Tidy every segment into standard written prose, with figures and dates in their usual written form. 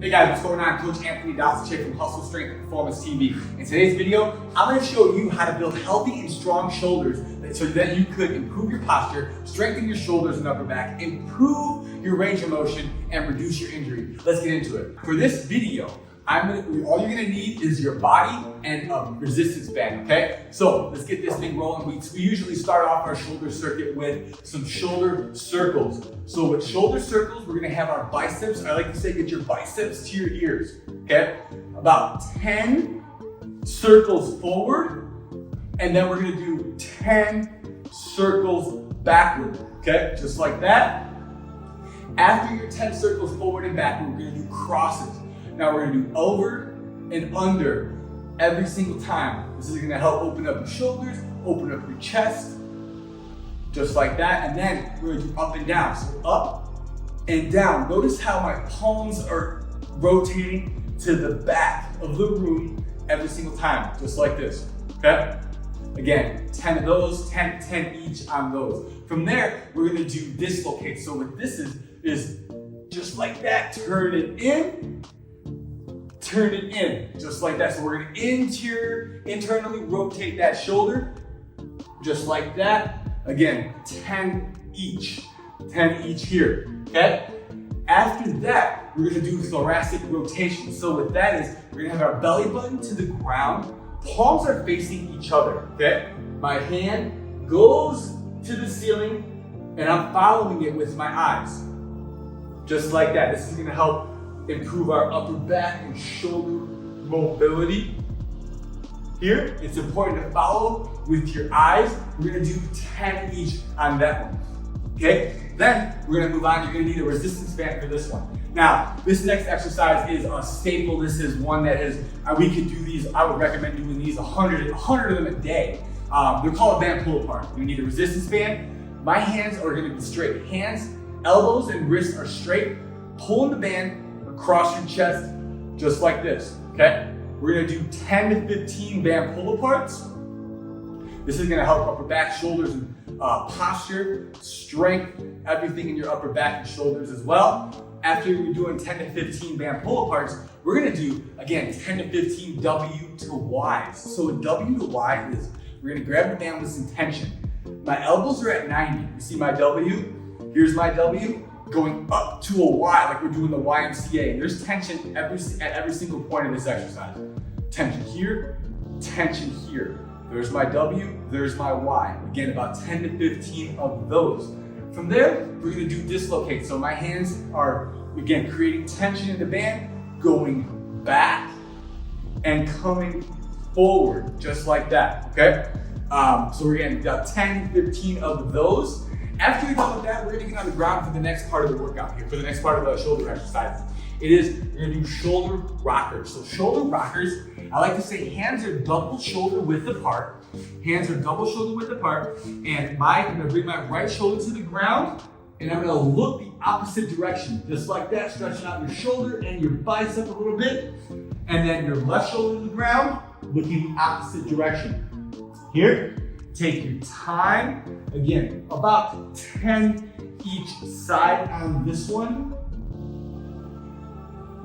Hey guys, what's going on? Coach Anthony Dislocate from Hustle Strength and Performance TV. In today's video, I'm going to show you how to build healthy and strong shoulders so that you could improve your posture, strengthen your shoulders and upper back, improve your range of motion, and reduce your injury. Let's get into it. For this video, all you're going to need is your body and a resistance band, okay? So let's get this thing rolling. We usually start off our shoulder circuit with some shoulder circles. So with shoulder circles, we're going to have our biceps. I like to say get your biceps to your ears, okay? About 10 circles forward, and then we're going to do 10 circles backward, okay? Just like that. After your 10 circles forward and backward, we're going to do crosses. Now we're going to do over and under every single time. This is going to help open up your shoulders, open up your chest, just like that. And then we're going to do up and down. So up and down. Notice how my palms are rotating to the back of the room every single time, just like this, okay? Again, 10 of those, 10 each on those. From there, we're going to do dislocate. So what this is just like that, turn it in, turn it in, just like that. So we're gonna internally rotate that shoulder, just like that. Again, 10 each here, okay? After that, we're gonna do thoracic rotation. So what that is, we're gonna have our belly button to the ground, palms are facing each other, okay? My hand goes to the ceiling and I'm following it with my eyes, just like that. This is gonna help improve our upper back and shoulder mobility. Here, it's important to follow with your eyes. We're gonna do 10 each on that one, okay? Then we're gonna move on. You're gonna need a resistance band for this one. Now, this next exercise is a staple. This is one that is, we could do these, I would recommend doing these 100 of them a day. They're called a band pull apart. You need a resistance band. My hands are gonna be straight. Hands, elbows, and wrists are straight. Pulling the band across your chest, just like this, okay? We're gonna do 10 to 15 band pull aparts. This is gonna help upper back, shoulders, and posture, strength, everything in your upper back and shoulders as well. After you're doing 10 to 15 band pull aparts, we're gonna do, again, 10 to 15 W to Ys. So a W to Y is, we're gonna grab the band with some tension. My elbows are at 90. You see my W? Here's my W. Going up to a Y, like we're doing the YMCA. And there's tension at every single point of this exercise. Tension here, tension here. There's my W, there's my Y. Again, about 10 to 15 of those. From there, we're gonna do dislocate. So my hands are, again, creating tension in the band, going back and coming forward, just like that, okay? So we're getting about 10, 15 of those. After you're done with that, we're gonna get on the ground for the next part of the workout here, for the next part of the shoulder exercises. We're gonna do shoulder rockers. So shoulder rockers, I like to say hands are double shoulder width apart. Hands are double shoulder width apart. And I'm gonna bring my right shoulder to the ground and I'm gonna look the opposite direction, just like that, stretching out your shoulder and your bicep a little bit. And then your left shoulder to the ground, looking the opposite direction. Here. Take your time. Again, about 10 each side on this one.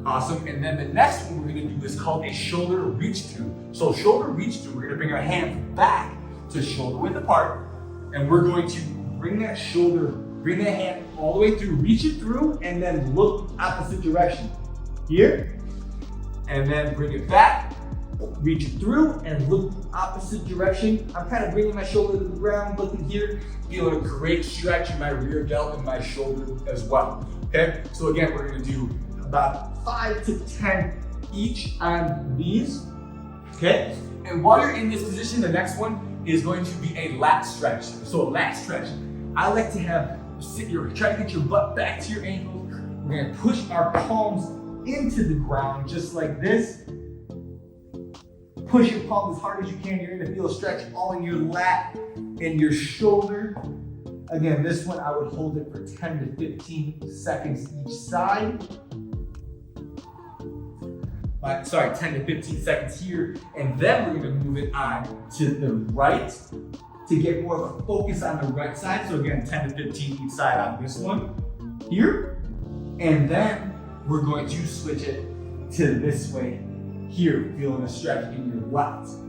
Awesome. And then the next one we're gonna do is called a shoulder reach through. So shoulder reach through, we're gonna bring our hands back to shoulder width apart. And we're going to bring that hand all the way through, reach it through, and then look opposite direction. Here. And then bring it back. Reach it through and look opposite direction. I'm kind of bringing my shoulder to the ground, looking here, feeling a great stretch in my rear delt and my shoulder as well, okay? So again, we're gonna do about 5 to 10 each on these, okay? And while you're in this position, the next one is going to be a lat stretch. So a lat stretch, I like to try to get your butt back to your ankles. We're gonna push our palms into the ground just like this. Push your palms as hard as you can. You're gonna feel a stretch all in your lat and your shoulder. Again, this one I would hold it for 10 to 15 seconds each side. 10 to 15 seconds here. And then we're gonna move it on to the right to get more of a focus on the right side. So again, 10 to 15 each side on this one here. And then we're going to switch it to this way here, feeling a stretch in your lats.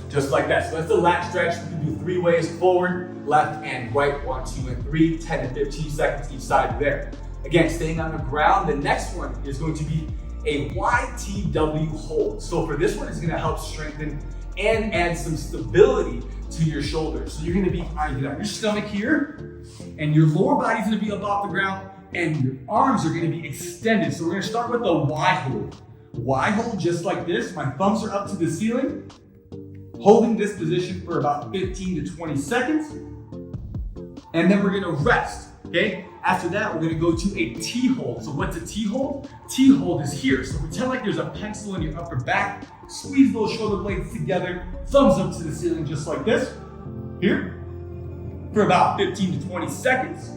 Just like that. So that's the lat stretch. We can do 3 ways: forward, left, and right. 1, 2, and 3, 10 to 15 seconds each side there. Again, staying on the ground. The next one is going to be a Ytw hold. So for this one, it's going to help strengthen and add some stability to your shoulders. So you're going to be on your stomach here, and your lower body's going to be up off the ground, and your arms are going to be extended. So we're going to start with the Y hold. Y hold, just like this. My thumbs are up to the ceiling, holding this position for about 15 to 20 seconds. And then we're going to rest, okay? After that, we're going to go to a T hold. So what's a T hold? T hold is here. So pretend like there's a pencil in your upper back. Squeeze those shoulder blades together, thumbs up to the ceiling just like this, here, for about 15 to 20 seconds.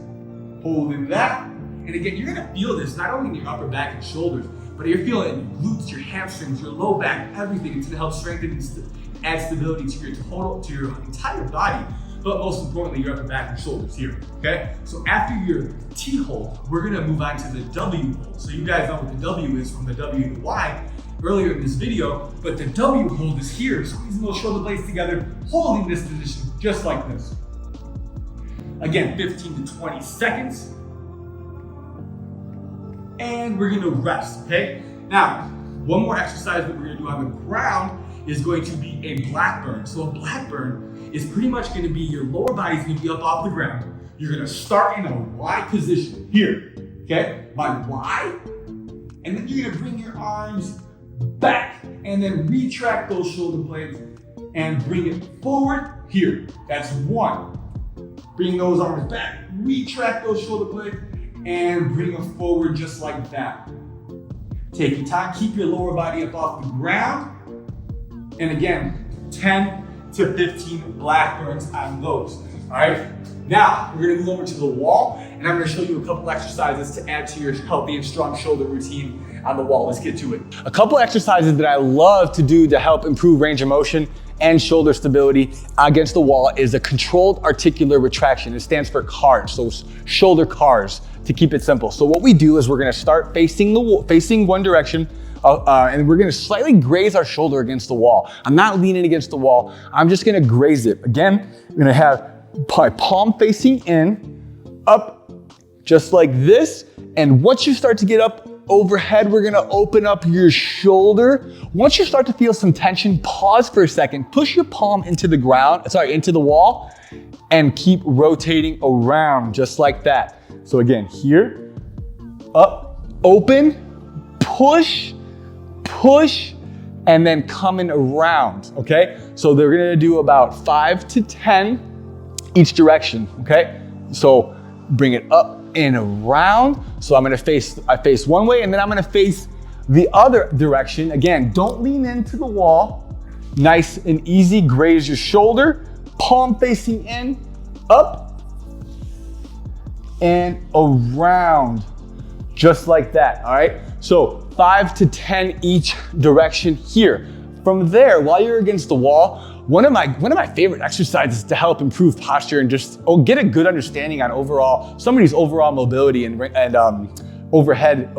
Holding that. And again, you're gonna feel this not only in your upper back and shoulders, but you're feeling it in your glutes, your hamstrings, your low back, everything. It's gonna help strengthen and add stability to your entire body, but most importantly, your upper back and shoulders here, okay? So after your T hold, we're gonna move on to the W hold. So you guys know what the W is from the W to the Y earlier in this video, but the W hold is here, squeezing those shoulder blades together, holding this position just like this. Again, 15 to 20 seconds. And we're gonna rest, okay? Now, one more exercise that we're gonna do on the ground is going to be a Blackburn. So a Blackburn is pretty much gonna be your lower body's gonna be up off the ground. You're gonna start in a Y position here, okay? My Y, and then you're gonna bring your arms back and then retract those shoulder blades and bring it forward here. That's 1. Bring those arms back, retract those shoulder blades, and bring them forward just like that. Take your time, keep your lower body up off the ground. And again, 10 to 15 Blackburns on those, all right? Now, we're gonna move over to the wall, and I'm gonna show you a couple exercises to add to your healthy and strong shoulder routine on the wall. Let's get to it. A couple exercises that I love to do to help improve range of motion and shoulder stability against the wall is a controlled articular retraction. It stands for CARS, so shoulder CARS, to keep it simple. So what we do is we're gonna start facing one direction, and we're gonna slightly graze our shoulder against the wall. I'm not leaning against the wall, I'm just gonna graze it. Again, I'm gonna have my palm facing in, up, just like this. And once you start to get up overhead, we're gonna open up your shoulder. Once you start to feel some tension, pause for a second, push your palm into the wall, and keep rotating around just like that. So again, here, up, open, push, and then coming around, okay? So they're gonna do about 5 to 10 each direction, okay? So bring it up and around. So I face one way, and then I'm gonna face the other direction. Again, don't lean into the wall. Nice and easy, graze your shoulder, palm facing in, up and around, just like that, all right? So 5 to 10 each direction here. From there, while you're against the wall, one of my favorite exercises to help improve posture and just get a good understanding on somebody's overall mobility and overhead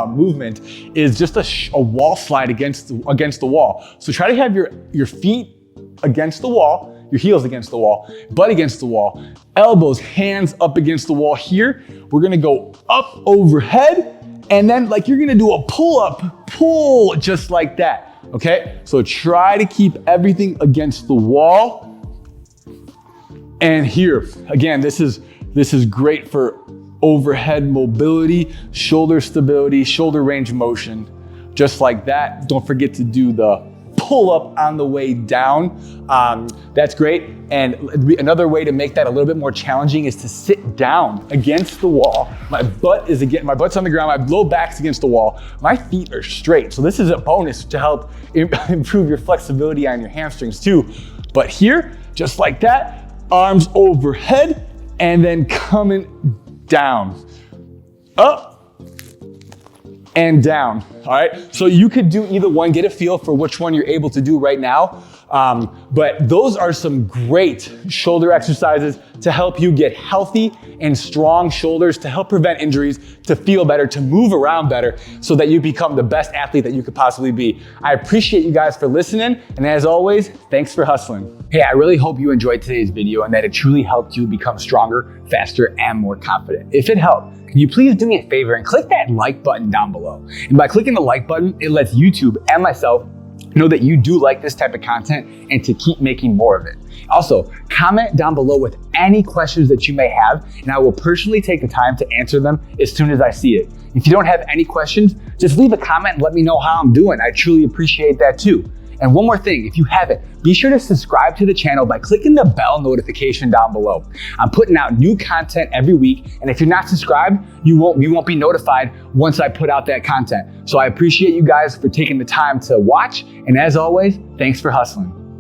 movement is just a wall slide against the wall. So try to have your feet against the wall, your heels against the wall, butt against the wall, elbows, hands up against the wall here. We're gonna go up overhead, and then like you're gonna do a pull just like that. Okay, so try to keep everything against the wall. And here, again, this is great for overhead mobility, shoulder stability, shoulder range of motion, just like that. Don't forget to do the pull up on the way down. That's great. And another way to make that a little bit more challenging is to sit down against the wall. My butt's on the ground, my low back's against the wall. My feet are straight. So this is a bonus to help improve your flexibility on your hamstrings too. But here, just like that, arms overhead and then coming down, up and down, all right? So you could do either one, get a feel for which one you're able to do right now. But those are some great shoulder exercises to help you get healthy and strong shoulders, to help prevent injuries, to feel better, to move around better, so that you become the best athlete that you could possibly be. I appreciate you guys for listening, and as always, thanks for hustling. Hey, I really hope you enjoyed today's video and that it truly helped you become stronger, faster, and more confident. If it helped, can you please do me a favor and click that like button down below? And by clicking the like button, it lets YouTube and myself know that you do like this type of content and to keep making more of it. Also, comment down below with any questions that you may have, and I will personally take the time to answer them as soon as I see it. If you don't have any questions, just leave a comment and let me know how I'm doing. I truly appreciate that too. And one more thing, if you haven't, be sure to subscribe to the channel by clicking the bell notification down below. I'm putting out new content every week, and if you're not subscribed, you won't be notified once I put out that content. So I appreciate you guys for taking the time to watch, and as always, thanks for hustling.